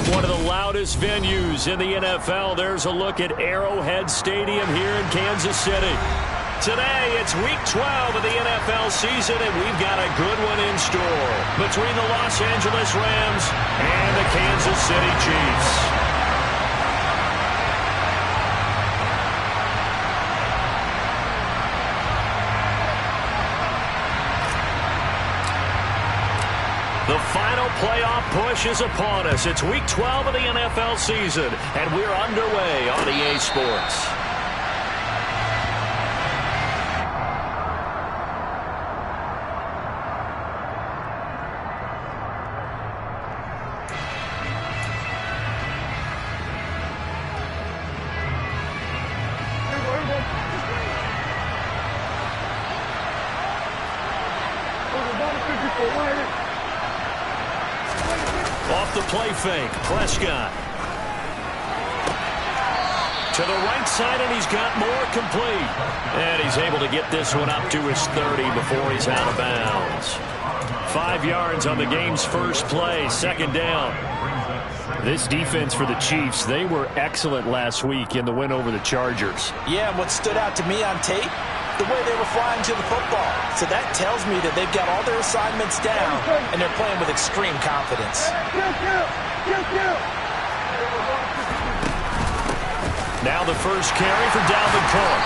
From one of the loudest venues in the NFL, there's a look at Arrowhead Stadium here in Kansas City. Today, it's Week 12 of the NFL season, and we've got a good one in store between the Los Angeles Rams and the Kansas City Chiefs. The final playoff push is upon us. It's Week 12 of the NFL season, and we're underway on EA Sports. Off the play fake, Prescott. To the right side, and he's got more complete. And he's able to get this one up to his 30 before he's out of bounds. 5 yards on the game's first play, second down. This defense for the Chiefs, they were excellent last week in the win over the Chargers. Yeah, and what stood out to me on tape, the way they were flying to the football. So that tells me that they've got all their assignments down, and they're playing with extreme confidence. Now the first carry for Dalvin Cook.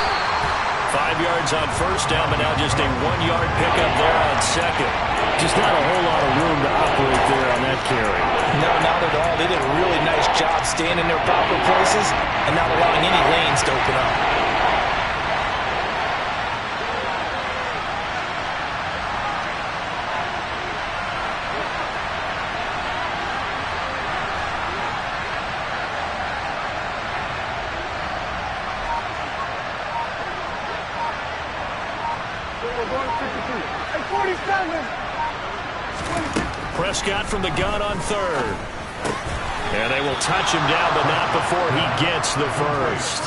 5 yards on first down, but now just a 1-yard pickup there on second. Just not a whole lot of room to operate there on that carry. No, not at all. They did a really nice job staying in their proper places and not allowing any lanes to open up. Prescott from the gun on third. And they will touch him down, but not before he gets the first.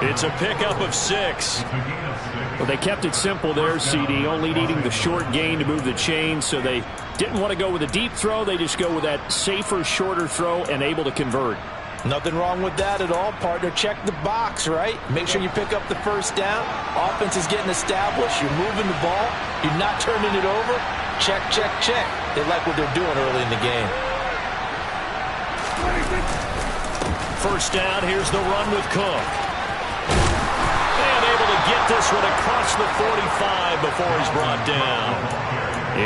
It's a pickup of 6. Well, they kept it simple there, CD, only needing the short gain to move the chain, so they didn't want to go with a deep throw. They just go with that safer, shorter throw and able to convert. Nothing wrong with that at all, partner. Check the box, right? Make sure you pick up the first down. Offense is getting established. You're moving the ball. You're not turning it over. Check, check, check. They like what they're doing early in the game. First down, here's the run with Cook. And able to get this one across the 45 before he's brought down.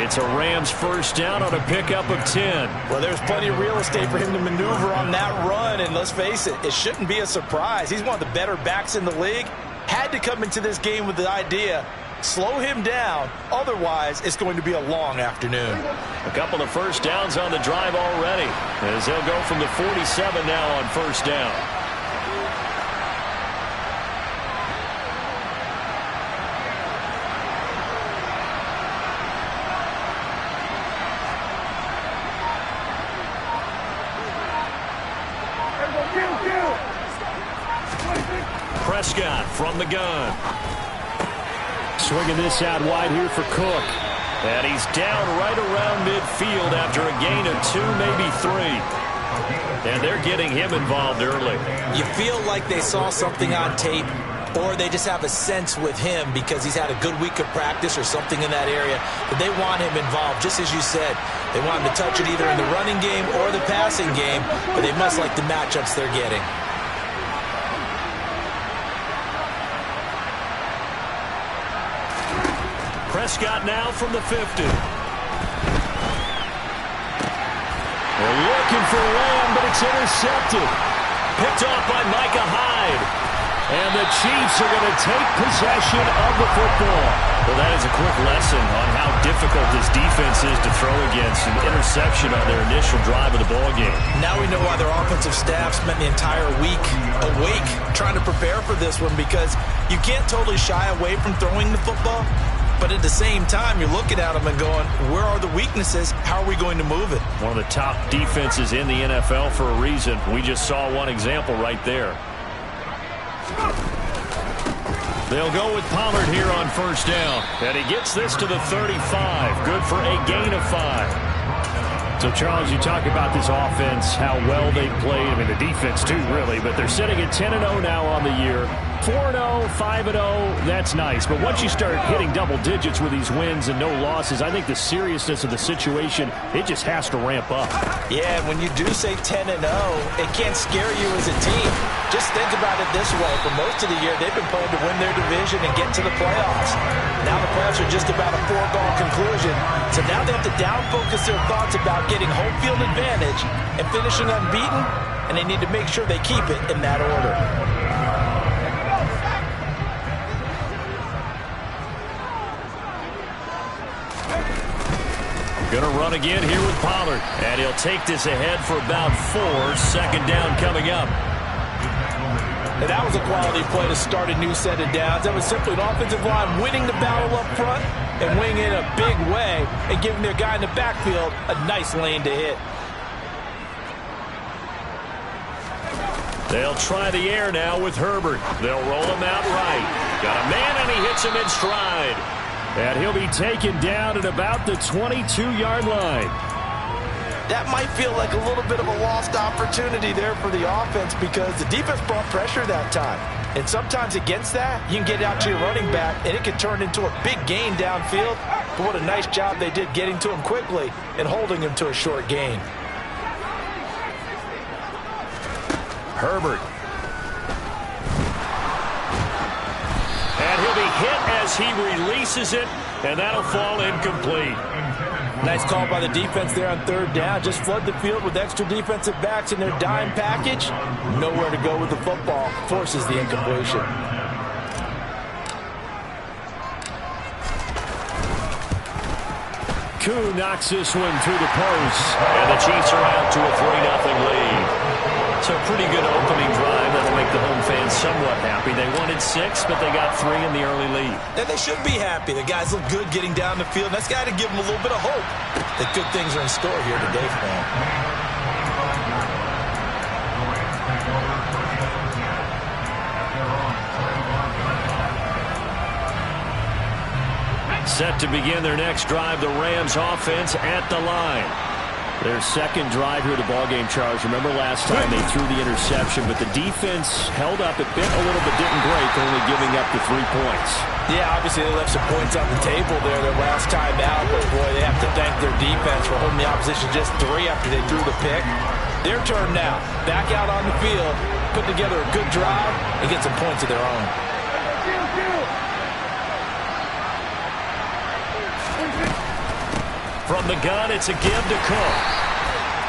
It's a Rams first down on a pickup of 10. Well, there's plenty of real estate for him to maneuver on that run, and let's face it, it shouldn't be a surprise. He's one of the better backs in the league. Had to come into this game with the idea, slow him down, otherwise it's going to be a long afternoon. A couple of first downs on the drive already, as they'll go from the 47 now on first down. Prescott from the gun. Swinging this out wide here for Cook. And he's down right around midfield after a gain of 2, maybe 3. And they're getting him involved early. You feel like they saw something on tape, or they just have a sense with him because he's had a good week of practice or something in that area, that they want him involved, just as you said. They want him to touch it either in the running game or the passing game, but they must like the matchups they're getting. Prescott now from the 50. They're looking for Lamb, but it's intercepted. Picked off by Micah Hyde. And the Chiefs are going to take possession of the football. Well, that is a quick lesson on how difficult this defense is to throw against. An interception on their initial drive of the ballgame. Now we know why their offensive staff spent the entire week awake trying to prepare for this one, because you can't totally shy away from throwing the football. But at the same time, you're looking at them and going, where are the weaknesses? How are we going to move it? One of the top defenses in the NFL for a reason. We just saw one example right there. They'll go with Pollard here on first down. And he gets this to the 35. Good for a gain of 5. So, Charles, you talk about this offense, how well they played. I mean, the defense, too, really. But they're sitting at 10-0 now on the year. 4-0, 5-0, that's nice. But once you start hitting double digits with these wins and no losses, I think the seriousness of the situation, it just has to ramp up. Yeah, when you do say 10-0, it can't scare you as a team. Just think about it this way. For most of the year, they've been playing to win their division and get to the playoffs. Now the playoffs are just about a foregone conclusion. So now they have to down-focus their thoughts about getting home field advantage and finishing unbeaten, and they need to make sure they keep it in that order. Going to run again here with Pollard. And he'll take this ahead for about 4. Second down coming up. And that was a quality play to start a new set of downs. That was simply an offensive line winning the battle up front and winning in a big way and giving their guy in the backfield a nice lane to hit. They'll try the air now with Herbert. They'll roll him out right. Got a man, and he hits him in stride. And he'll be taken down at about the 22-yard line. That might feel like a little bit of a lost opportunity there for the offense because the defense brought pressure that time. And sometimes against that, you can get it out to your running back, and it can turn into a big gain downfield. But what a nice job they did getting to him quickly and holding him to a short gain. Herbert. And he'll be hit as he releases it, and that'll fall incomplete. Nice call by the defense there on third down. Just flood the field with extra defensive backs in their dime package. Nowhere to go with the football. Forces the incompletion. Koo knocks this one through the post. And the Chiefs are out to a 3-0 lead. So a pretty good opening drive that'll make the home fans somewhat happy. They wanted 6, but they got 3 in the early lead. And they should be happy. The guys look good getting down the field. That's got to give them a little bit of hope that good things are in store here today for them. Set to begin their next drive, the Rams offense at the line. Their second drive here of the ballgame, Charles. Remember last time they threw the interception, but the defense held up. It bit a little but didn't break, only giving up the 3 points. Yeah, obviously they left some points on the table there their last time out, but boy, they have to thank their defense for holding the opposition just 3 after they threw the pick. Their turn now. Back out on the field, put together a good drive, and get some points of their own. From the gun, it's a give to Cook.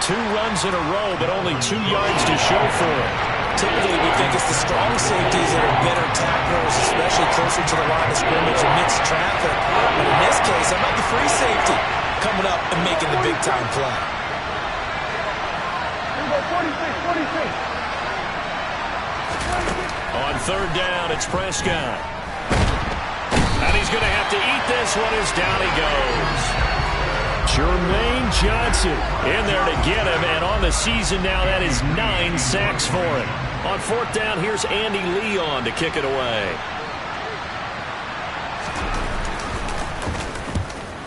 2 runs in a row, but only 2 yards to show for it. Typically, we think it's the strong safeties that are better tacklers, especially closer to the line of scrimmage amidst traffic. But in this case, how about the free safety coming up and making the big-time play? On third down, it's Prescott. And he's going to have to eat this one as down he goes. Jermaine Johnson in there to get him, and on the season now, that is 9 sacks for him. On fourth down, here's Andy Leon to kick it away.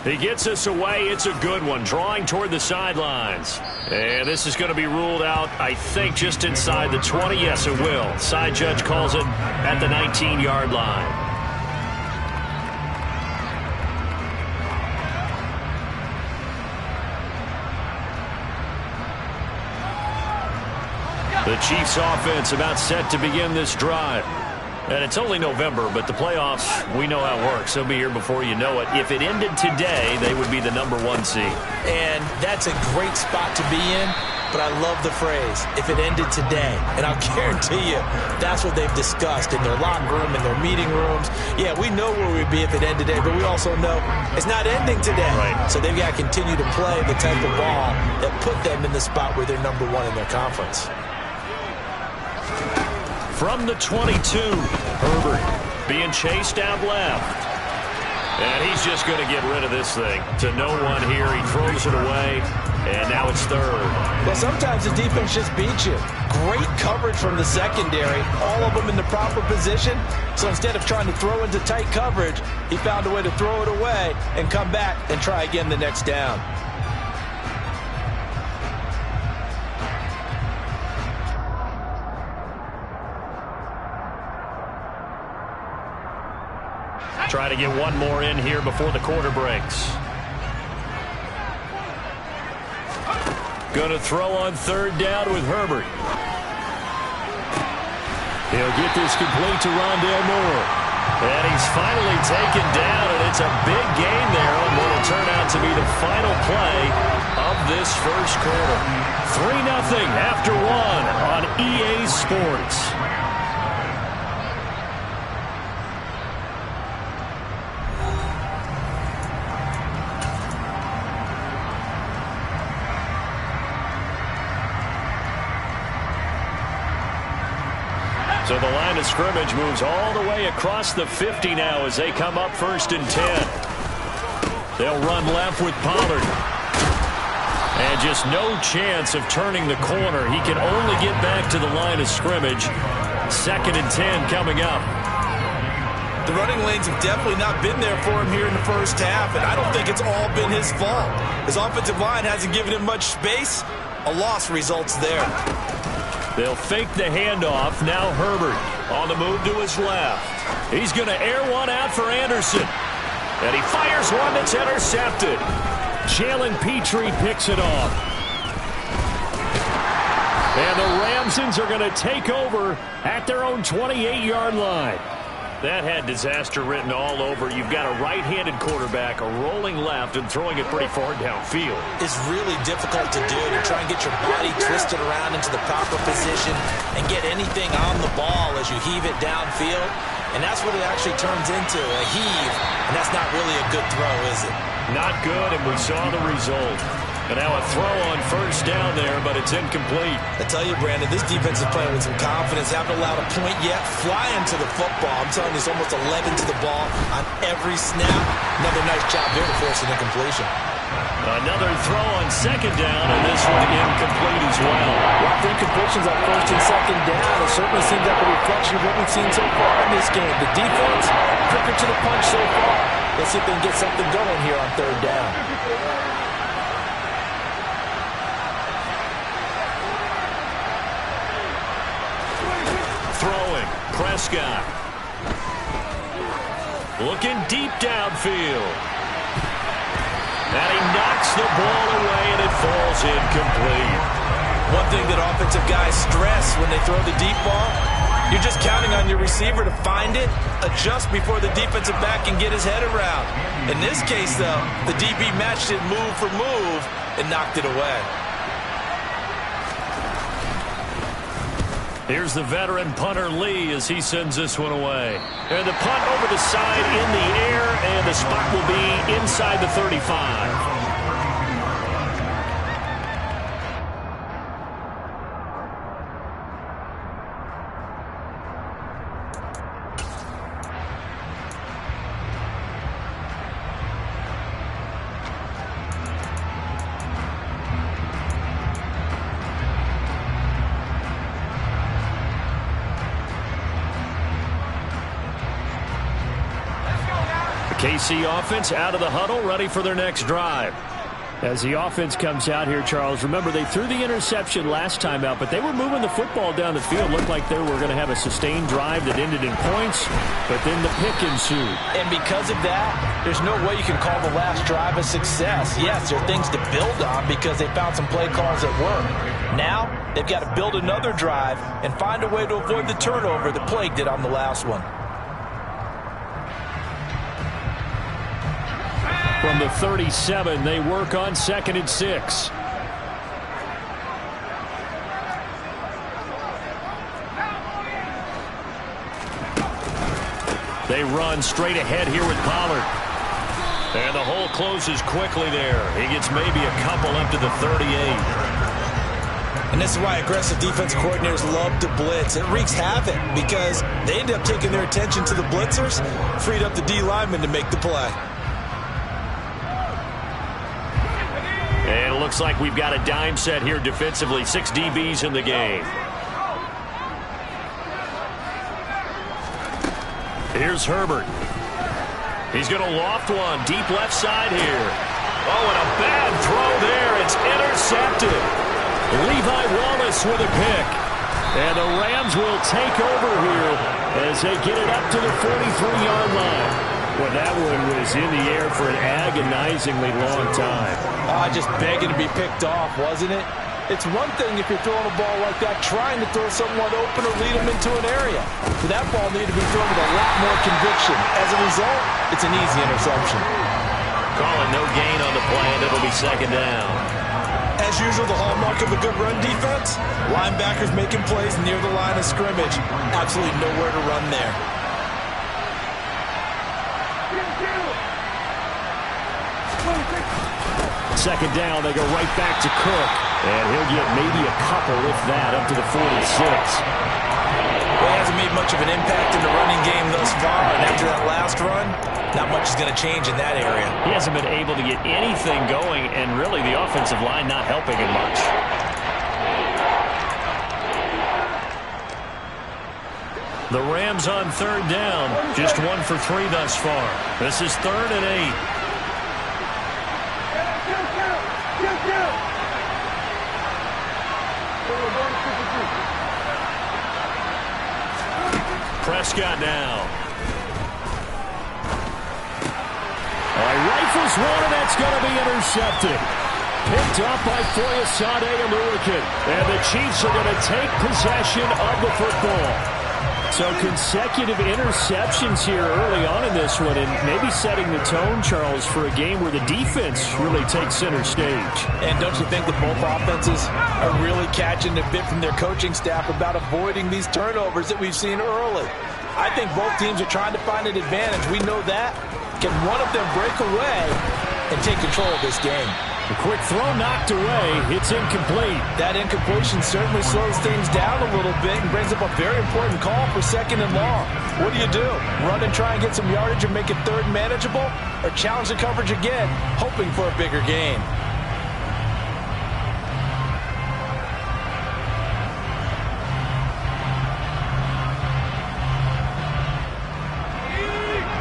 He gets us away. It's a good one, drawing toward the sidelines. And this is going to be ruled out, I think, just inside the 20. Yes, it will. Side judge calls it at the 19-yard line. The Chiefs offense about set to begin this drive. And it's only November, but the playoffs, we know how it works. They'll be here before you know it. If it ended today, they would be the #1 seed. And that's a great spot to be in, but I love the phrase, if it ended today. And I'll guarantee you, that's what they've discussed in their locker room, in their meeting rooms. Yeah, we know where we'd be if it ended today, but we also know it's not ending today. Right. So they've got to continue to play the type of ball that put them in the spot where they're #1 in their conference. From the 22, Herbert being chased out left. And he's just going to get rid of this thing. To no one here. He throws it away, and now it's third. Well, sometimes the defense just beats you. Great coverage from the secondary, all of them in the proper position. So instead of trying to throw into tight coverage, he found a way to throw it away and come back and try again the next down. Try to get one more in here before the quarter breaks. Going to throw on third down with Herbert. He'll get this complete to Rondale Moore. And he's finally taken down, and it's a big gain there on what will turn out to be the final play of this first quarter. 3-0 after 1 on EA Sports. So the line of scrimmage moves all the way across the 50 now as they come up 1st and 10. They'll run left with Pollard. And just no chance of turning the corner. He can only get back to the line of scrimmage. 2nd and 10 coming up. The running lanes have definitely not been there for him here in the first half, and I don't think it's all been his fault. His offensive line hasn't given him much space. A loss results there. They'll fake the handoff. Now Herbert on the move to his left. He's going to air one out for Anderson. And he fires one that's intercepted. Jalen Petrie picks it off. And the Ramsons are going to take over at their own 28-yard line. That had disaster written all over. You've got a right-handed quarterback, a rolling left, and throwing it pretty far downfield. It's really difficult to do, to try and get your body twisted around into the proper position and get anything on the ball as you heave it downfield. And that's what it actually turns into, a heave. And that's not really a good throw, is it? Not good, and we saw the result. And now a throw on first down there, but it's incomplete. I tell you, Brandon, this defense is playing with some confidence. Haven't allowed a point yet. Flying to the football. I'm telling you, it's almost 11 to the ball on every snap. Another nice job there to force an incompletion. Another throw on 2nd down, and this one incomplete as well. Well, the incompletions on 1st and 2nd down, it certainly seems like a reflection of what we've seen so far in this game. The defense, quicker to the punch so far. Let's see if they can get something going here on 3rd down. Throwing, Prescott. Looking deep downfield. And he knocks the ball away, and it falls incomplete. One thing that offensive guys stress when they throw the deep ball, you're just counting on your receiver to find it, adjust before the defensive back can get his head around. In this case, though, the DB matched it move for move and knocked it away. Here's the veteran punter Lee as he sends this one away. And the punt over the side in the air, and the spot will be inside the 35. KC offense out of the huddle, ready for their next drive. As the offense comes out here, Charles, remember they threw the interception last time out, but they were moving the football down the field. Looked like they were going to have a sustained drive that ended in points, but then the pick ensued. And because of that, there's no way you can call the last drive a success. Yes, there are things to build on because they found some play calls that work. Now, they've got to build another drive and find a way to avoid the turnover that plagued it on the last one. From the 37, they work on 2nd and 6. They run straight ahead here with Pollard. And the hole closes quickly there. He gets maybe a couple up to the 38. And this is why aggressive defense coordinators love to blitz. It wreaks havoc because they end up taking their attention to the blitzers, freed up the D lineman to make the play. And it looks like we've got a dime set here defensively. 6 DBs in the game. Here's Herbert. He's going to loft one deep left side here. Oh, and a bad throw there. It's intercepted. Levi Wallace with a pick. And the Rams will take over here as they get it up to the 43-yard line. Well, that one was in the air for an agonizingly long time. Just begging to be picked off, wasn't it? It's one thing if you're throwing a ball like that, trying to throw someone open or lead them into an area. But that ball needed to be thrown with a lot more conviction. As a result, it's an easy interception. Calling no gain on the play, and it'll be second down. As usual, the hallmark of a good run defense, linebackers making plays near the line of scrimmage. Absolutely nowhere to run there. Second down, they go right back to Cook. And he'll get maybe a couple, if that, up to the 46. Well, he hasn't made much of an impact in the running game thus far. And after that last run, not much is going to change in that area. He hasn't been able to get anything going, and really the offensive line not helping him much. The Rams on third down. Just 1 for 3 thus far. This is 3rd and 8. Prescott now. Rifles one, and that's going to be intercepted. Picked up by Foyesade Oluokun. And the Chiefs are going to take possession of the football. So consecutive interceptions here early on in this one, and maybe setting the tone, Charles, for a game where the defense really takes center stage. And don't you think that both offenses are really catching a bit from their coaching staff about avoiding these turnovers that we've seen early? I think both teams are trying to find an advantage. We know that. Can one of them break away and take control of this game? A quick throw knocked away. It's incomplete. That incompletion certainly slows things down a little bit and brings up a very important call for 2nd and long. What do? Run and try and get some yardage and make it 3rd manageable? Or challenge the coverage again, hoping for a bigger gain?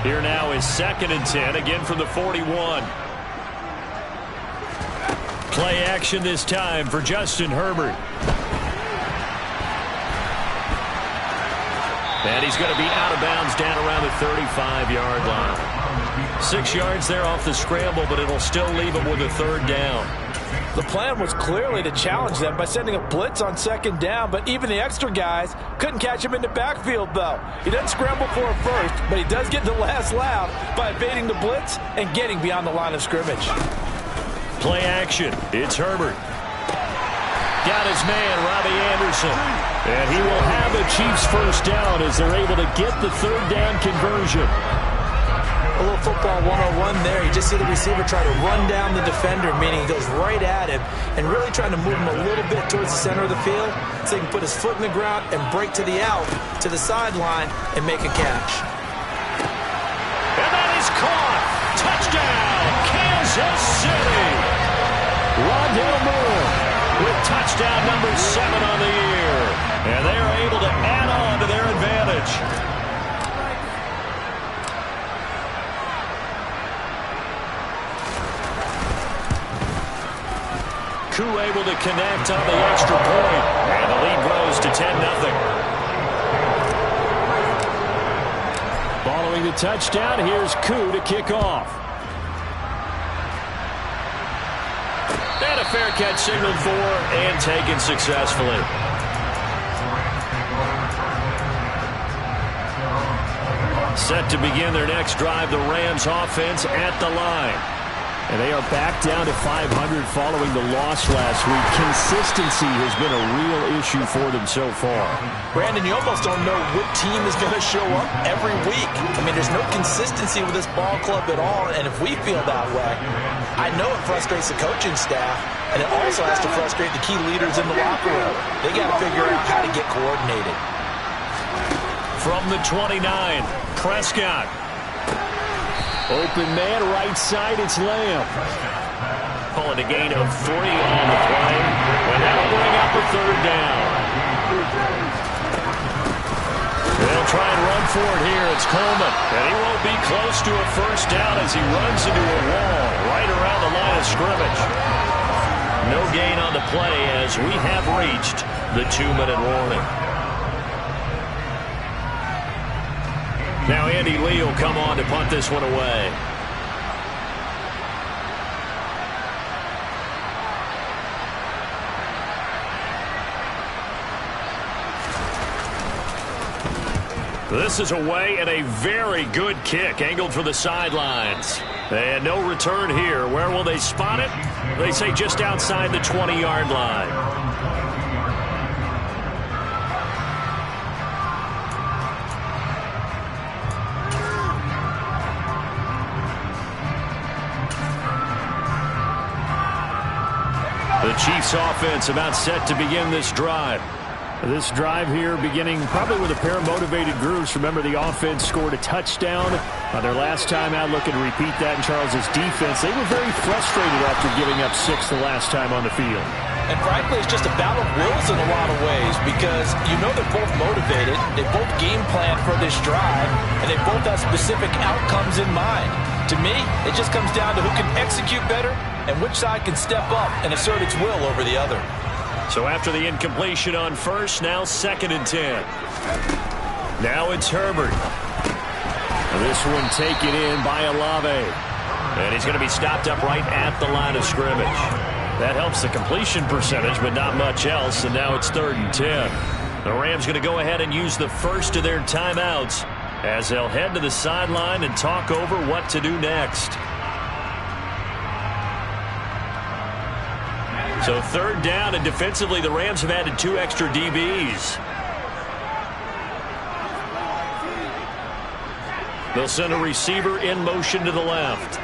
Here now is 2nd and 10, again from the 41. Play action this time for Justin Herbert. And he's going to be out of bounds down around the 35-yard line. 6 yards there off the scramble, but it'll still leave him with a 3rd down. The plan was clearly to challenge them by sending a blitz on 2nd down, but even the extra guys couldn't catch him in the backfield, though. He doesn't scramble for a first, but he does get the last laugh by evading the blitz and getting beyond the line of scrimmage. Play action. It's Herbert. Got his man, Robbie Anderson. And he will have the Chiefs first down as they're able to get the 3rd down conversion. A little football 101 there. You just see the receiver try to run down the defender, meaning he goes right at him and really trying to move him a little bit towards the center of the field so he can put his foot in the ground and break to the out, to the sideline, and make a catch. And that is caught. Touchdown, Kansas City. Rondale Moore with touchdown number 7 on the year. And they are able to add on to their advantage. Koo able to connect on the extra point. And the lead grows to 10-0. Following the touchdown, here's Koo to kick off. And a fair catch signaled for and taken successfully. Set to begin their next drive, the Rams offense at the line. And they are back down to 500 following the loss last week. Consistency has been a real issue for them so far. Brandon, you almost don't know what team is going to show up every week. I mean, there's no consistency with this ball club at all, and if we feel that way, I know it frustrates the coaching staff, and it also has to frustrate the key leaders in the locker room. They got to figure out how to get coordinated. From the 29, Prescott. Open man, right side, it's Lamb. Calling a gain of 3 on the play. And that'll bring up a 3rd down. They'll try and run for it here. It's Coleman. And he won't be close to a first down as he runs into a wall right around the line of scrimmage. No gain on the play as we have reached the 2-minute warning. Now Andy Lee will come on to punt this one away. This is away and a very good kick angled for the sidelines. And no return here. Where will they spot it? They say just outside the 20-yard line. The Chiefs offense about set to begin this drive. This drive here beginning probably with a pair of motivated grooves. Remember, the offense scored a touchdown on their last time out, looking to repeat that in Charles's defense. They were very frustrated after giving up 6 the last time on the field. And frankly, it's just a battle of wills in a lot of ways because you know they're both motivated. They both game plan for this drive, and they both have specific outcomes in mind. To me, it just comes down to who can execute better and which side can step up and assert its will over the other. So after the incompletion on first, now 2nd and 10. Now it's Herbert. This one taken in by Olave. And he's going to be stopped up right at the line of scrimmage. That helps the completion percentage, but not much else. And now it's 3rd and 10. The Rams going to go ahead and use the first of their timeouts as they'll head to the sideline and talk over what to do next. So 3rd down, and defensively the Rams have added 2 extra DBs. They'll send a receiver in motion to the left.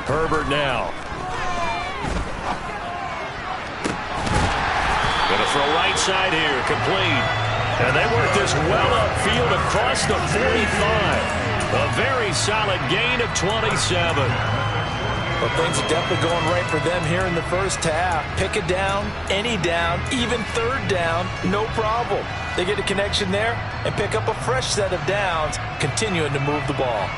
Herbert now. Going to throw right side here, complete. And they work this well upfield across the 45. A very solid gain of 27. Well, things are definitely going right for them here in the first half. Pick a down, any down, even 3rd down, no problem. They get a connection there and pick up a fresh set of downs, continuing to move the ball.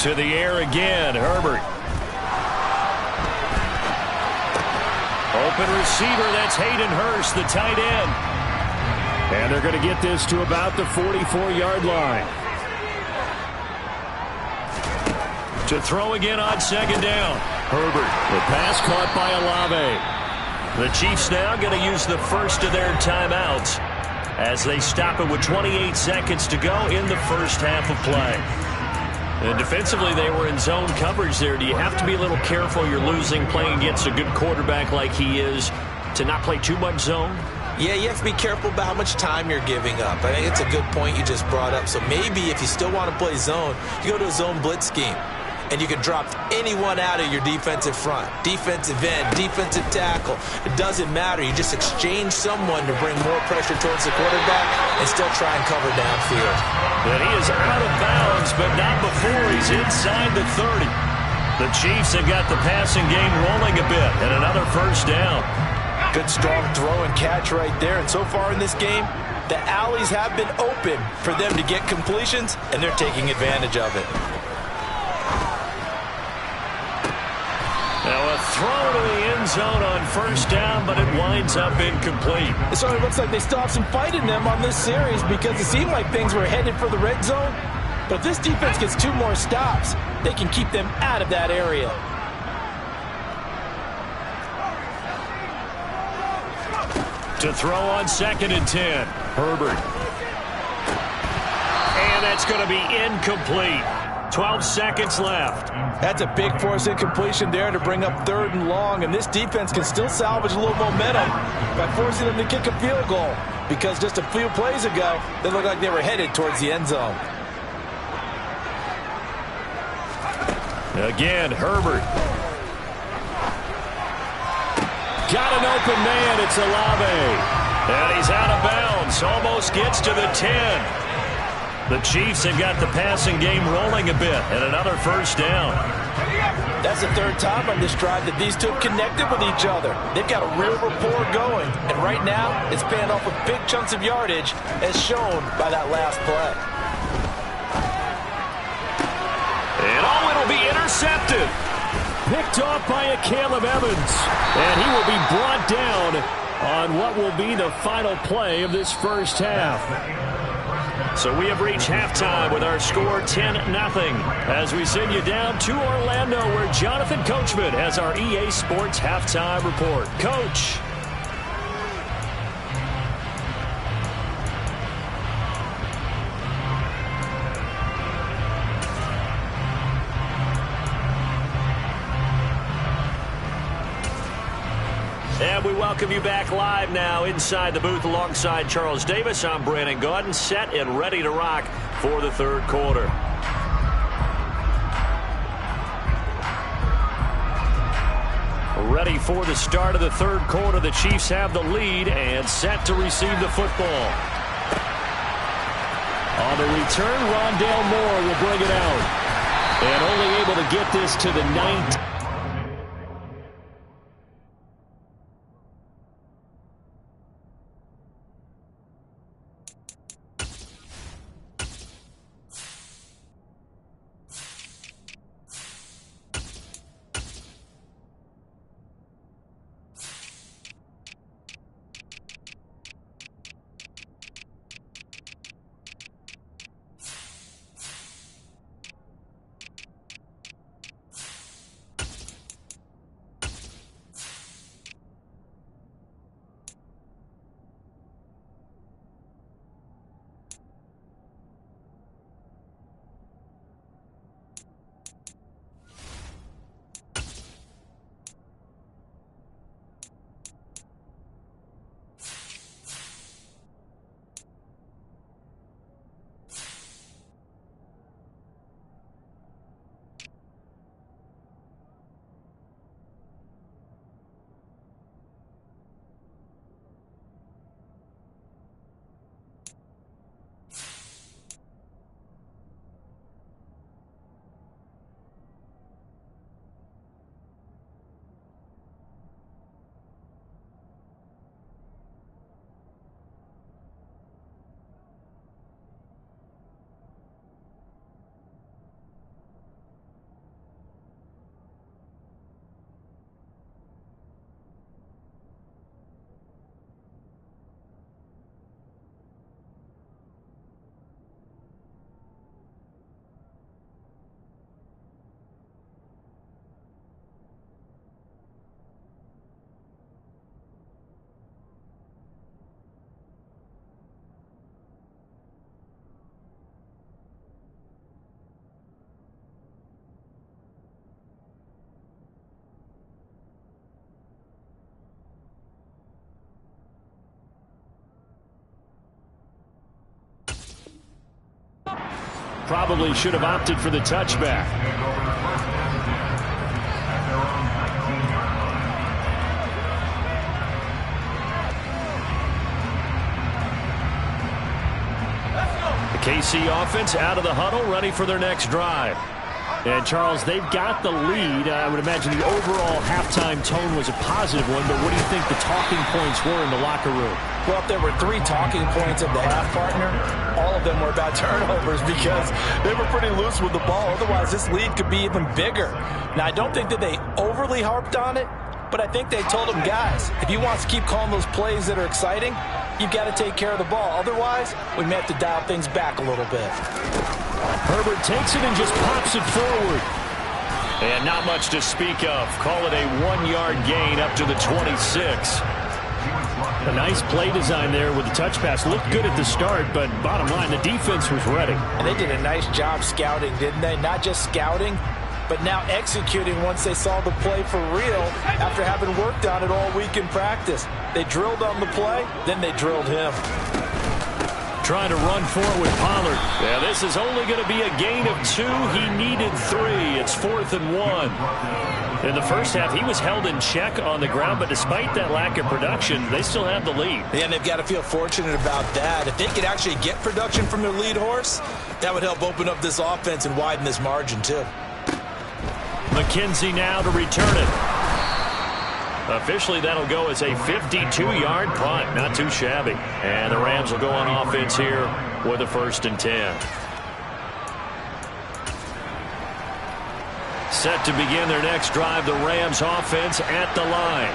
To the air again, Herbert. Open receiver, that's Hayden Hurst, the tight end. And they're going to get this to about the 44-yard line. To throw again on 2nd down. Herbert, the pass caught by Olave. The Chiefs now going to use the first of their timeouts as they stop it with 28 seconds to go in the first half of play. And defensively, they were in zone coverage there. Do you have to be a little careful? You're losing playing against a good quarterback like he is to not play too much zone? Yeah, you have to be careful about how much time you're giving up. I think it's a good point you just brought up. So maybe if you still want to play zone, you go to a zone blitz scheme. And you can drop anyone out of your defensive front. Defensive end, defensive tackle. It doesn't matter. You just exchange someone to bring more pressure towards the quarterback and still try and cover downfield. And he is out of bounds, but not before he's inside the 30. The Chiefs have got the passing game rolling a bit, and another first down. Good strong throw and catch right there. And so far in this game, the alleys have been open for them to get completions, and they're taking advantage of it. Now a throw to the end zone on first down, but it winds up incomplete. It certainly looks like they still have some fight in them on this series because it seemed like things were headed for the red zone. But if this defense gets 2 more stops, they can keep them out of that area. To throw on 2nd and 10. Herbert. And that's going to be incomplete. 12 seconds left. That's a big force incompletion there to bring up 3rd and long, and this defense can still salvage a little momentum by forcing them to kick a field goal because just a few plays ago, they looked like they were headed towards the end zone. Again, Herbert. Got an open man. It's Olave. And he's out of bounds. Almost gets to the 10. The Chiefs have got the passing game rolling a bit, and another first down. That's the third time on this drive that these two have connected with each other. They've got a real rapport going, and right now it's paying off with big chunks of yardage, as shown by that last play. And it'll be intercepted. Picked off by a Caleb Evans, and he will be brought down on what will be the final play of this first half. So we have reached halftime with our score 10-0 as we send you down to Orlando, where Jonathan Coachman has our EA Sports halftime report. Coach. And we welcome you back live now inside the booth alongside Charles Davis. I'm Brandon Gaudin, set and ready to rock for the third quarter. Ready for the start of the third quarter. The Chiefs have the lead and set to receive the football. On the return, Rondale Moore will bring it out. And only able to get this to the 19. Probably should have opted for the touchback. The KC offense out of the huddle, ready for their next drive. And, Charles, they've got the lead. I would imagine the overall halftime tone was a positive one, but what do you think the talking points were in the locker room? Well, if there were 3 talking points of the half, partner, all of them were about turnovers because they were pretty loose with the ball. Otherwise, this lead could be even bigger. Now, I don't think that they overly harped on it, but I think they told them, guys, if you want to keep calling those plays that are exciting, you've got to take care of the ball. Otherwise, we may have to dial things back a little bit. Herbert takes it and just pops it forward. And not much to speak of. Call it a 1-yard gain up to the 26. A nice play design there with the touch pass. Looked good at the start, but bottom line, the defense was ready. And they did a nice job scouting, didn't they? Not just scouting, but now executing once they saw the play for real after having worked on it all week in practice. They drilled on the play, then they drilled him. Trying to run for it with Pollard. Yeah, this is only going to be a gain of 2. He needed 3. It's 4th and 1. In the first half, he was held in check on the ground, but despite that lack of production, they still have the lead. Yeah, and they've got to feel fortunate about that. If they could actually get production from their lead horse, that would help open up this offense and widen this margin, too. McKenzie now to return it. Officially, that'll go as a 52-yard punt. Not too shabby. And the Rams will go on offense here with a 1st and 10. Set to begin their next drive, the Rams offense at the line.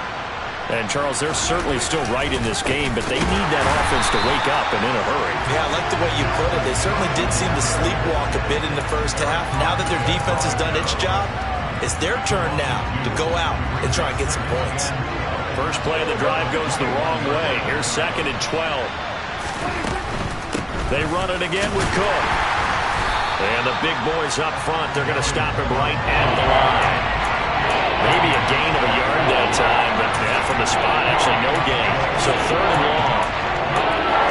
And, Charles, they're certainly still right in this game, but they need that offense to wake up and in a hurry. Yeah, I like the way you put it. They certainly did seem to sleepwalk a bit in the first half. Now that their defense has done its job, it's their turn now to go out and try and get some points. First play of the drive goes the wrong way. Here's 2nd and 12. They run it again with Cook. And the big boys up front, they're going to stop him right at the line. Maybe a gain of a yard that time, but from the spot, actually no gain. So 3rd and long.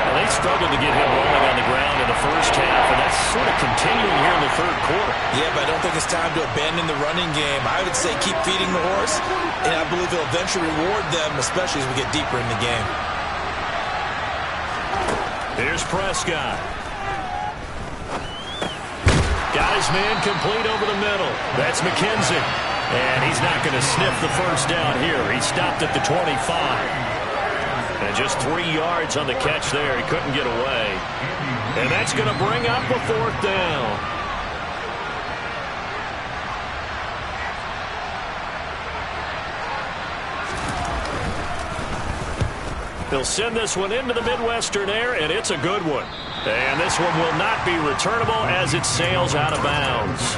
And they struggled to get him rolling on the ground in the first half, and that's sort of continuing here in the 3rd quarter. Yeah, but I don't think it's time to abandon the running game. I would say keep feeding the horse, and I believe he'll eventually reward them, especially as we get deeper in the game. Here's Prescott. Got his man complete over the middle. That's McKenzie. And he's not going to sniff the first down here. He stopped at the 25. And just 3 yards on the catch there. He couldn't get away. And that's going to bring up a 4th down. He'll send this one into the Midwestern air, and it's a good one. And this one will not be returnable as it sails out of bounds.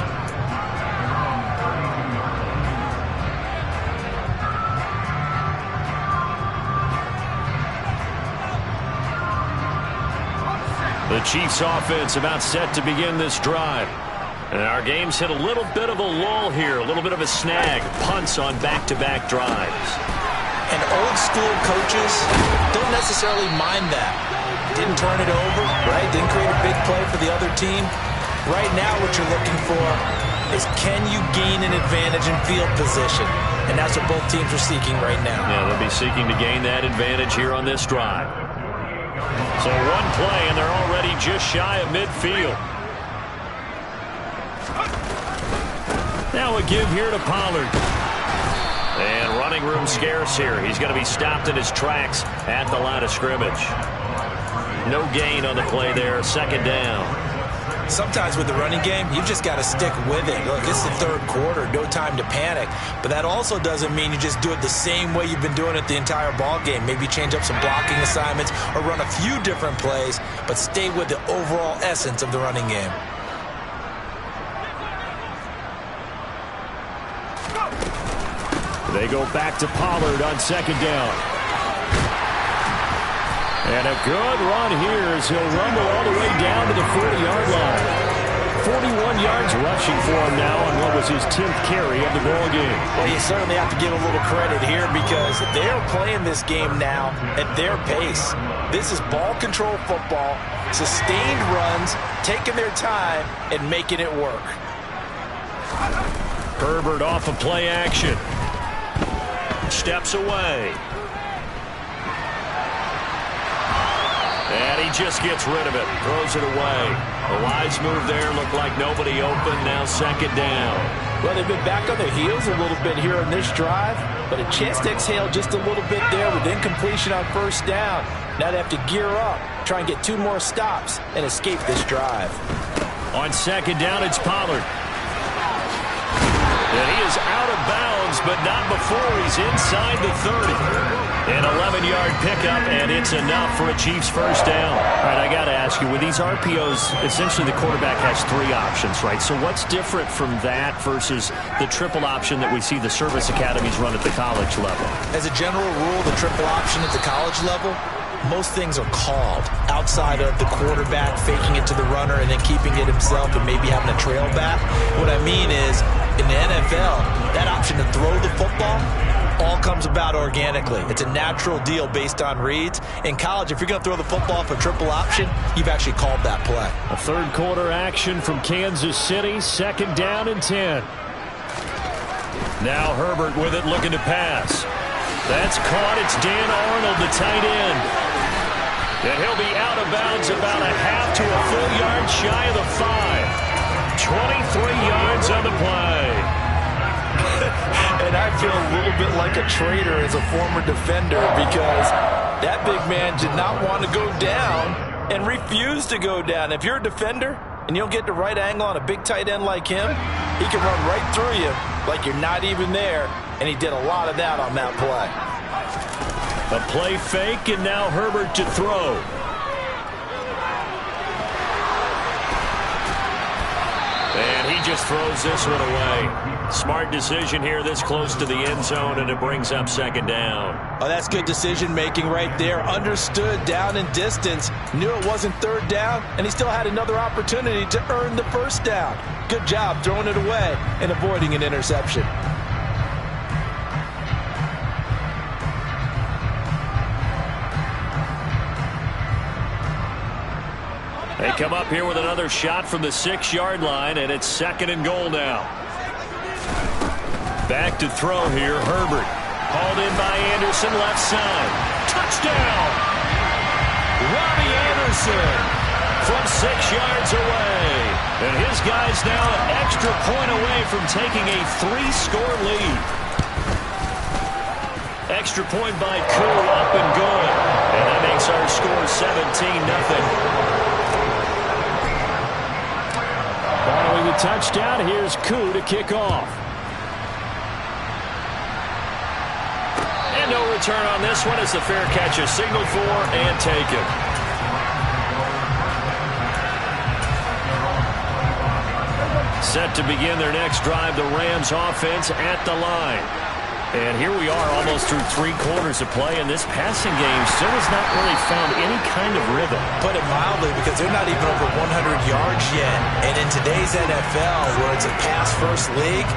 The Chiefs offense about set to begin this drive. And our game's hit a little bit of a lull here, a little bit of a snag. Punts on back-to-back drives. And old school coaches don't necessarily mind that. Didn't turn it over, right? Didn't create a big play for the other team. Right now what you're looking for is can you gain an advantage in field position? And that's what both teams are seeking right now. Yeah, they'll be seeking to gain that advantage here on this drive. So one play, and they're already just shy of midfield. Now a give here to Pollard. And running room scarce here. He's going to be stopped in his tracks at the line of scrimmage. No gain on the play there. 2nd down. Sometimes with the running game, you've just got to stick with it. Look, it's the 3rd quarter. No time to panic. But that also doesn't mean you just do it the same way you've been doing it the entire ball game. Maybe change up some blocking assignments or run a few different plays, but stay with the overall essence of the running game. They go back to Pollard on 2nd down. And a good run here as he'll rumble all the way down to the 40-yard line. 41 yards rushing for him now on what was his 10th carry of the ball game. Well, you certainly have to give a little credit here because they're playing this game now at their pace. This is ball control football, sustained runs, taking their time and making it work. Herbert off of play action. Steps away. And he just gets rid of it. Throws it away. A wise move there. Looked like nobody open. Now 2nd down. Well, they've been back on their heels a little bit here on this drive, but a chance to exhale just a little bit there with incompletion on 1st down. Now they have to gear up, try and get 2 more stops, and escape this drive. On 2nd down, it's Pollard. And he is out of bounds, but not before he's inside the 30. An 11-yard pickup, and it's enough for a Chiefs 1st down. All right, I got to ask you, with these RPOs, essentially the quarterback has 3 options, right? So what's different from that versus the triple option that we see the service academies run at the college level? As a general rule, the triple option at the college level, most things are called outside of the quarterback faking it to the runner and then keeping it himself and maybe having a trail back. What I mean is, in the NFL, that option to throw the football all comes about organically. It's a natural deal based on reads. In college, if you're going to throw the football for triple option, you've actually called that play. A 3rd quarter action from Kansas City. 2nd down and 10. Now Herbert with it, looking to pass. That's caught. It's Dan Arnold, the tight end. And he'll be out of bounds about a half to a full yard shy of the 5. 23 yards on the play. And I feel a little bit like a traitor as a former defender because that big man did not want to go down and refused to go down. If you're a defender and you don't get the right angle on a big tight end like him, he can run right through you like you're not even there, and he did a lot of that on that play. A play fake, and now Herbert to throw. And he just throws this one away. Smart decision here this close to the end zone, and it brings up second down. Oh, that's good decision-making right there. Understood down and distance. Knew it wasn't third down, and he still had another opportunity to earn the first down. Good job throwing it away and avoiding an interception. They come up here with another shot from the 6-yard line, and it's 2nd and goal now. Back to throw here, Herbert. Hauled in by Anderson, left side. Touchdown! Robbie Anderson from 6 yards away. And his guy's now an extra point away from taking a 3-score lead. Extra point by Koo, up and good. And that makes our score 17-0. Following the touchdown, here's Koo to kick off. And no return on this one as the fair catch is signaled for and taken. Set to begin their next drive, the Rams offense at the line. And here we are almost through 3 quarters of play, and this passing game still has not really found any kind of rhythm. Put it mildly, because they're not even over 100 yards yet. And in today's NFL, where it's a pass-first league,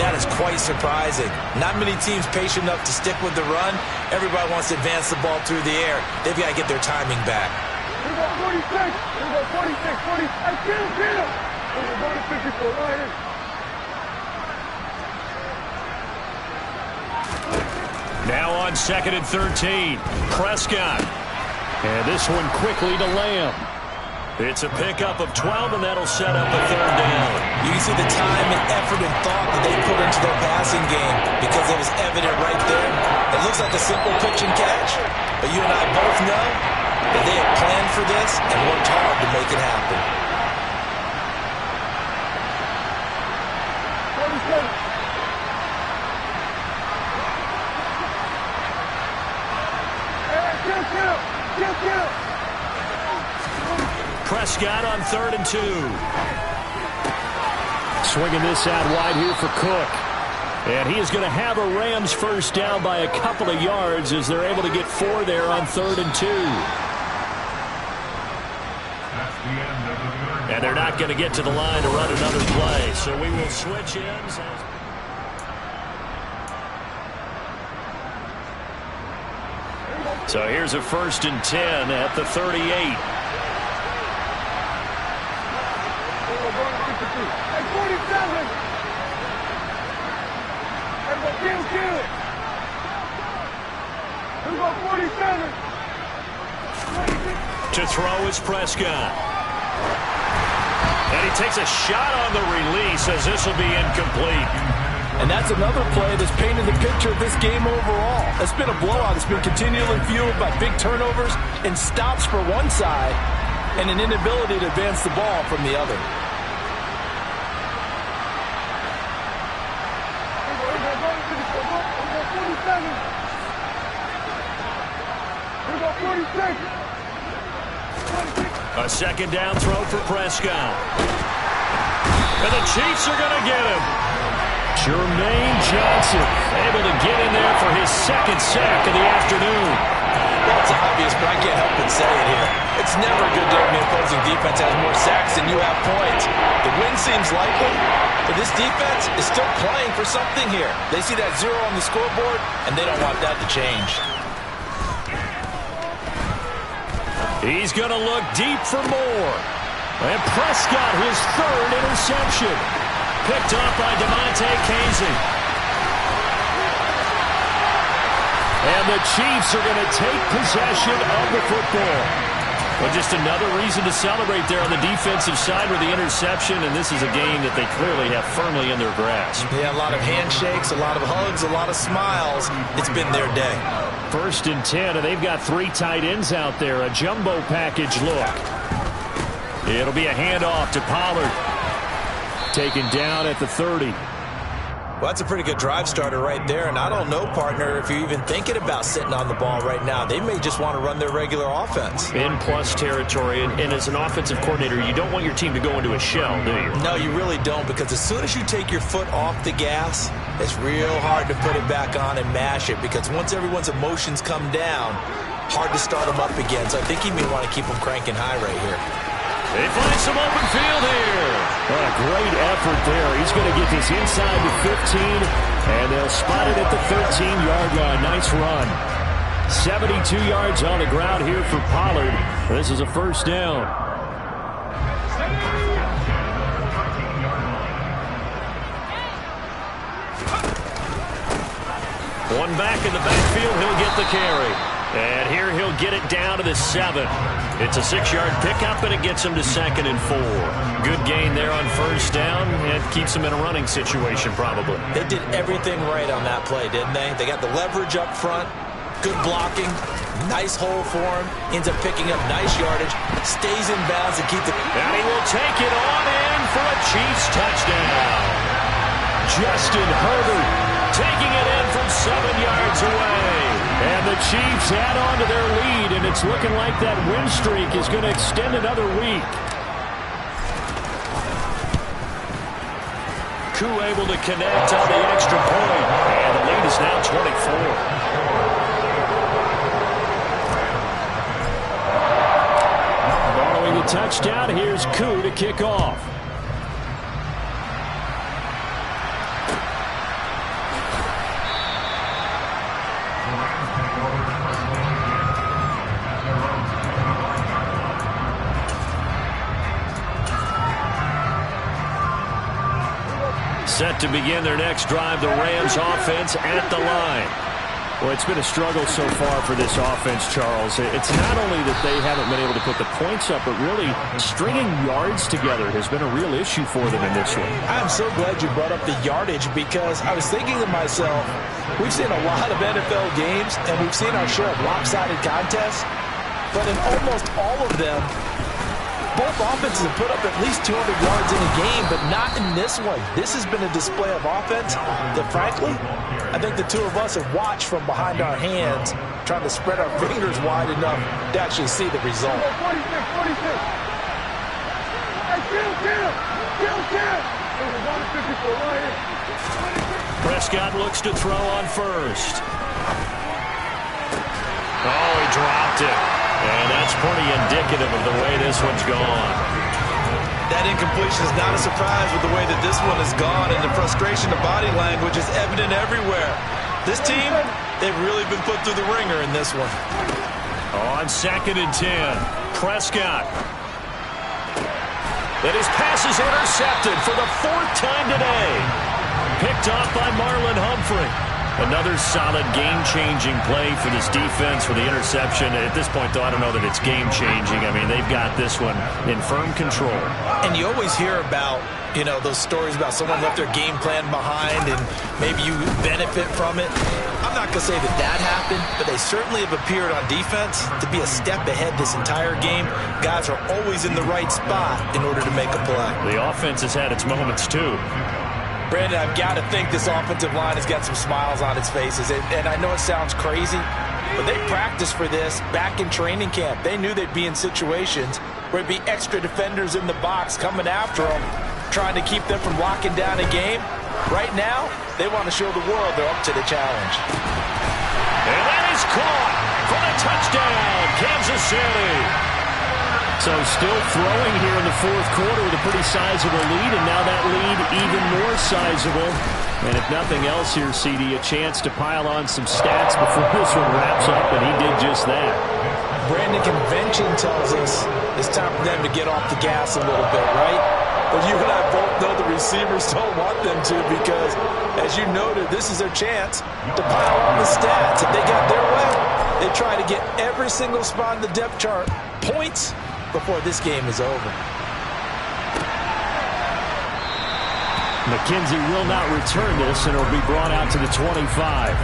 that is quite surprising. Not many teams patient enough to stick with the run. Everybody wants to advance the ball through the air. They've got to get their timing back. Here we go, 46. Here we go, 46. 40. Hey, get him, get him. Here we go, 54, right here. Now on 2nd and 13, Prescott. And this one quickly to Lamb. It's a pickup of 12, and that'll set up a 3rd down. You can see the time and effort and thought that they put into their passing game because it was evident right there. It looks like a simple pitch and catch, but you and I both know that they had planned for this and worked hard to make it happen. 47. Prescott on 3rd and 2. Swinging this out wide here for Cook. And he is going to have a Rams first down by a couple of yards as they're able to get 4 there on 3rd and 2. And they're not going to get to the line to run another play, so we will switch ends. So here's a 1st and 10 at the 38. Hey, 47. Hey, go kill. Here we go, 47. To throw is Prescott. And he takes a shot on the release as this will be incomplete. And that's another play that's painted the picture of this game overall. It's been a blowout. It's been continually fueled by big turnovers and stops for one side and an inability to advance the ball from the other. A 2nd down throw for Prescott. And the Chiefs are going to get him. Jermaine Johnson able to get in there for his 2nd sack of the afternoon. Well, it's obvious, but I can't help but say it here. It's never good to have the opposing defense has more sacks than you have points. The win seems likely, but this defense is still playing for something here. They see that 0 on the scoreboard, and they don't want that to change. He's going to look deep for more. And Prescott, his 3rd interception. Picked off by DeMonte Casey. And the Chiefs are going to take possession of the football. Well, just another reason to celebrate there on the defensive side with the interception, and this is a game that they clearly have firmly in their grasp. Yeah, a lot of handshakes, a lot of hugs, a lot of smiles. It's been their day. 1st and 10, and they've got 3 tight ends out there. A jumbo package look. It'll be a handoff to Pollard. Taken down at the 30. Well, that's a pretty good drive starter right there, and I don't know, partner, if you're even thinking about sitting on the ball right now. They may just want to run their regular offense. In plus territory, and as an offensive coordinator, you don't want your team to go into a shell, do you? No, you really don't, because as soon as you take your foot off the gas, it's real hard to put it back on and mash it, because once everyone's emotions come down, hard to start them up again. So I think he may want to keep them cranking high right here. They find some open field here. What a great effort there. He's going to get this inside the 15, and they'll spot it at the 13-yard line. Nice run. 72 yards on the ground here for Pollard. This is a 1st down. One back in the backfield. He'll get the carry. And here he'll get it down to the 7. It's a 6-yard pickup, and it gets him to 2nd and 4. Good gain there on 1st down. It keeps him in a running situation, probably. They did everything right on that play, didn't they? They got the leverage up front, good blocking, nice hole for him, ends up picking up nice yardage, stays in bounds and keep the... And he will take it on in for a Chiefs touchdown. Justin Herbert taking it in from 7 yards away. And the Chiefs add on to their lead, and it's looking like that win streak is going to extend another week. Koo able to connect on the extra point, and the lead is now 24. Following the touchdown, here's Koo to kick off. Set to begin their next drive, the Rams offense at the line. Well, it's been a struggle so far for this offense, Charles. It's not only that they haven't been able to put the points up, but really stringing yards together has been a real issue for them in this one. I'm so glad you brought up the yardage, because I was thinking to myself, we've seen a lot of NFL games, and we've seen our share of lopsided contests, but in almost all of them, both offenses have put up at least 200 yards in a game, but not in this one. This has been a display of offense that, frankly, I think the two of us have watched from behind our hands, trying to spread our fingers wide enough to actually see the result. 46. Hey, kill. Prescott looks to throw on first. Oh, he dropped it. And that's pretty indicative of the way this one's gone. That incompletion is not a surprise with the way that this one has gone, and the frustration of body language is evident everywhere. This team, they've really been put through the ringer in this one. On 2nd and 10, Prescott. And his pass is intercepted for the 4th time today. Picked off by Marlon Humphrey. Another solid game-changing play for this defense for the interception. At this point, though, I don't know that it's game-changing. I mean, they've got this one in firm control. And you always hear about, you know, those stories about someone left their game plan behind and maybe you benefit from it. I'm not going to say that that happened, but they certainly have appeared on defense to be a step ahead this entire game. Guys are always in the right spot in order to make a play. The offense has had its moments, too. Brandon, I've got to think this offensive line has got some smiles on its faces. And I know it sounds crazy, but they practiced for this back in training camp. They knew they'd be in situations where there'd be extra defenders in the box coming after them, trying to keep them from locking down a game. Right now, they want to show the world they're up to the challenge. And that is caught for a touchdown, Kansas City. So still throwing here in the 4th quarter with a pretty sizable lead, and now that lead even more sizable. And if nothing else here, CD, a chance to pile on some stats before this one wraps up, and he did just that. Brandon, convention tells us it's time for them to get off the gas a little bit, right? But you and I both know the receivers don't want them to, because, as you noted, this is their chance to pile on the stats. If they got their way, try to get every single spot in the depth chart points before this game is over. McKenzie will not return this, and it'll be brought out to the 25.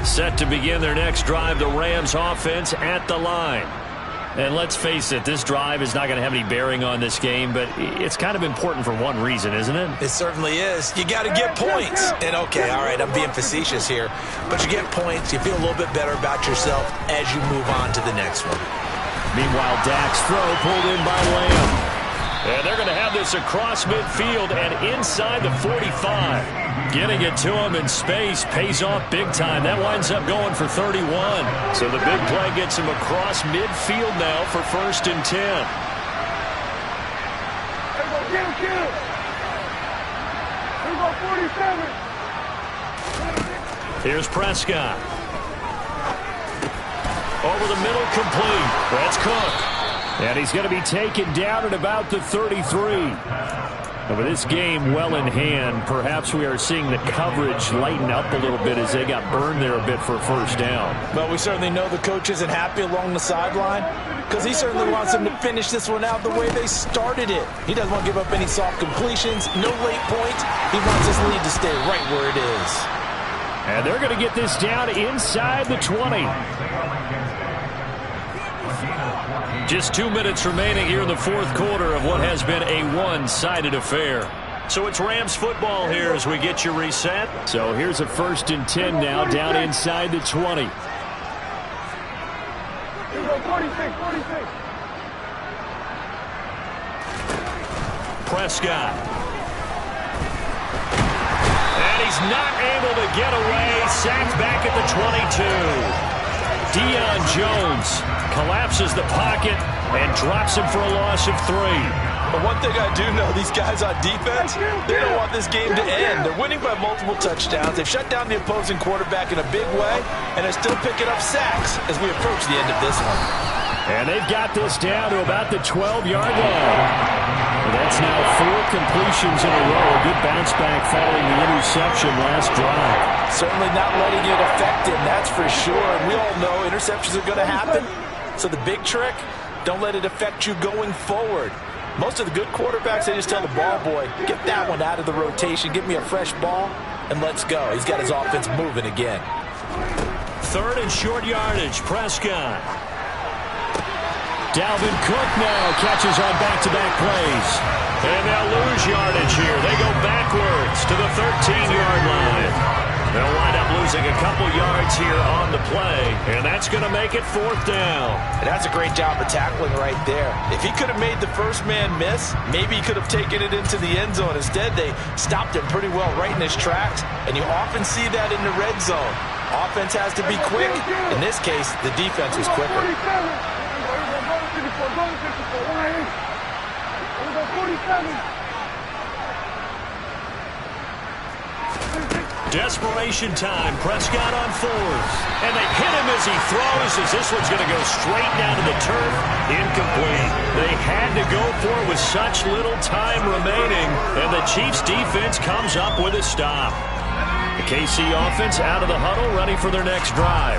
Set to begin their next drive, the Rams offense at the line. And let's face it, this drive is not going to have any bearing on this game, but it's kind of important for one reason, isn't it? It certainly is. You got to get points. And okay, all right, I'm being facetious here, but you get points, you feel a little bit better about yourself as you move on to the next one. Meanwhile, Dak's throw pulled in by Lamb. And they're going to have this across midfield and inside the 45. Getting it to him in space pays off big time. That winds up going for 31. So the big play gets him across midfield now for 1st and 10. Get him. Here we go, 47. Here's Prescott. Over the middle, complete. That's Cook. And he's going to be taken down at about the 33. And with this game well in hand, perhaps we are seeing the coverage lighten up a little bit as they got burned there a bit for a 1st down. Well, we certainly know the coach isn't happy along the sideline because he certainly wants them to finish this one out the way they started it. He doesn't want to give up any soft completions, no late points. He wants this lead to stay right where it is. And they're going to get this down inside the 20. Just 2 minutes remaining here in the 4th quarter of what has been a one-sided affair. So it's Rams football here as we get you reset. So here's a 1st and 10 now down inside the 20. Here we go, 46. Prescott. And he's not able to get away. Sacked back at the 22. Deion Jones collapses the pocket and drops him for a loss of 3. But one thing I do know, these guys on defense, they don't want this game to end. They're winning by multiple touchdowns. They've shut down the opposing quarterback in a big way, and they're still picking up sacks as we approach the end of this one. And they've got this down to about the 12-yard line. That's now 4 completions in a row. A good bounce back following the interception last drive. Certainly not letting it affect him, that's for sure. And we all know interceptions are going to happen. So the big trick, don't let it affect you going forward. Most of the good quarterbacks, they just tell the ball boy, get that one out of the rotation, give me a fresh ball, and let's go. He's got his offense moving again. 3rd and short yardage, Prescott. Dalvin Cook now catches on back-to-back plays. And they'll lose yardage here. They go backwards to the 13-yard line. They'll wind up losing a couple yards here on the play, and that's going to make it 4th down. And that's a great job of tackling right there. If he could have made the first man miss, maybe he could have taken it into the end zone. Instead, they stopped him pretty well right in his tracks, and you often see that in the red zone. Offense has to be quick. In this case, the defense was quicker. Desperation time. Prescott on 4th. And they hit him as he throws, as this one's going to go straight down to the turf. Incomplete. They had to go for it with such little time remaining, and the Chiefs defense comes up with a stop. The KC offense out of the huddle, ready for their next drive.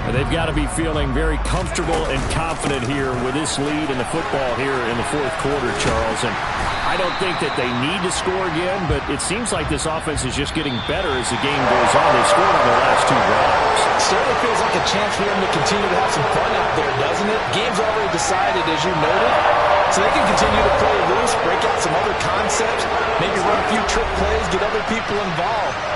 And they've got to be feeling very comfortable and confident here with this lead in the football here in the 4th quarter, Charles. And I don't think that they need to score again, but it seems like this offense is just getting better as the game goes on. They scored on their last 2 drives. Certainly feels like a chance for them to continue to have some fun out there, doesn't it? Game's already decided, as you noted, so they can continue to play loose, break out some other concepts, maybe run a few trick plays, get other people involved.